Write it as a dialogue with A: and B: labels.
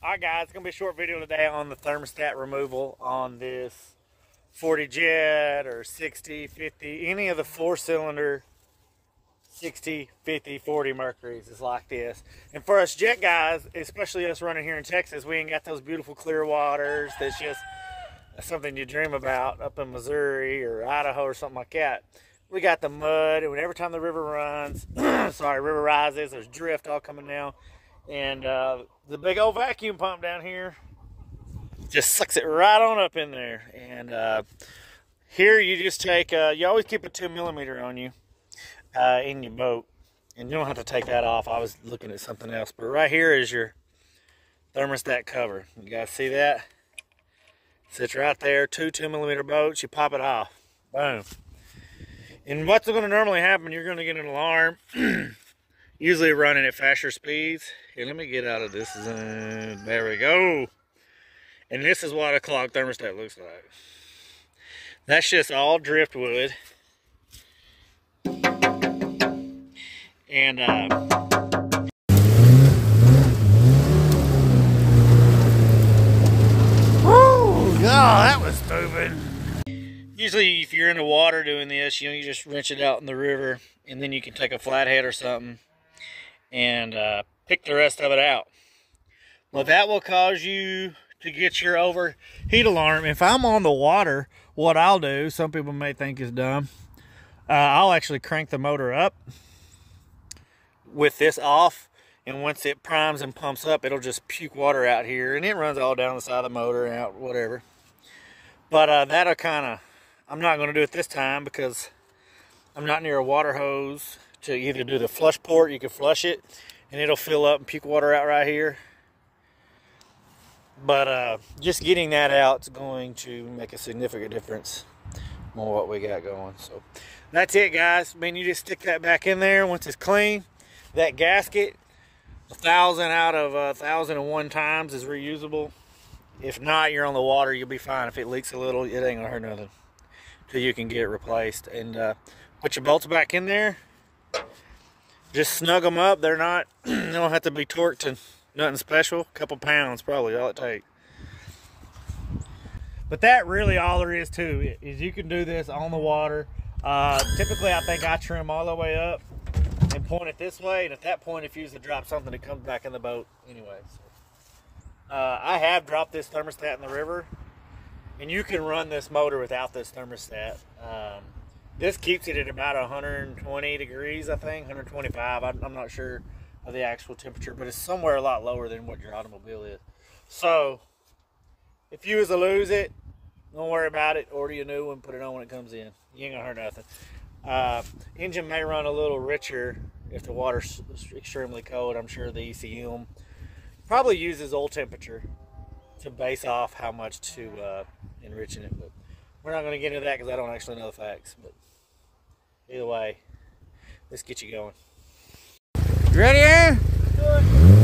A: Alright guys, it's going to be a short video today on the thermostat removal on this 40 jet or 60, 50, any of the 4-cylinder 60, 50, 40 Mercuries is like this. And for us jet guys, especially us running here in Texas, we ain't got those beautiful clear waters that's just something you dream about up in Missouri or Idaho or something like that. We got the mud, and every time the river runs, river rises, there's drift all coming down. And the big old vacuum pump down here just sucks it right on up in there. And here you just take, you always keep a 2mm on you in your boat. And you don't have to take that off. I was looking at something else. But right here is your thermostat cover. You guys see that? Sits right there, 2mm boats. You pop it off. Boom. And what's going to normally happen, you're going to get an alarm. Usually running at faster speeds. Here, let me get out of this zone. There we go. And this is what a clogged thermostat looks like. That's just all driftwood. And oh god, that was stupid. Usually if you're in the water doing this, you just rinse it out in the river, and then you can take a flathead or something and pick the rest of it out. Well, that will cause you to get your overheat alarm. If I'm on the water, what I'll do, some people may think is dumb, I'll actually crank the motor up with this off, and once it primes and pumps up, it'll just puke water out here, and it runs all down the side of the motor and out, whatever. But that'll kind of, I'm not going to do it this time because I'm not near a water hose to either do the flush port. You can flush it and it'll fill up and puke water out right here. But just getting that out is going to make a significant difference on what we got going. So that's it, guys. I mean, you just stick that back in there once it's clean. That gasket, 1,000 out of 1,001 times is reusable. If not, you're on the water, you'll be fine. If it leaks a little, it ain't gonna hurt nothing till you can get it replaced. And put your bolts back in there. Just snug them up. They're not, they don't have to be torqued to nothing special. A couple pounds probably all it takes. But that really all there is to it, is you can do this on the water. Typically I think I trim all the way up and point it this way, and at that point if you use to drop something, it comes back in the boat anyway. So, I have dropped this thermostat in the river, and you can run this motor without this thermostat. This keeps it at about 120 degrees, I think, 125. I'm not sure of the actual temperature, but it's somewhere a lot lower than what your automobile is. So if you was to lose it, don't worry about it. Order you a new one, put it on when it comes in. You ain't gonna hurt nothing. Engine may run a little richer if the water's extremely cold. I'm sure the ECM probably uses oil temperature to base off how much to enriching it. But we're not going to get into that because I don't actually know the facts. But either way, let's get you going. You ready, Aaron? Let's do it.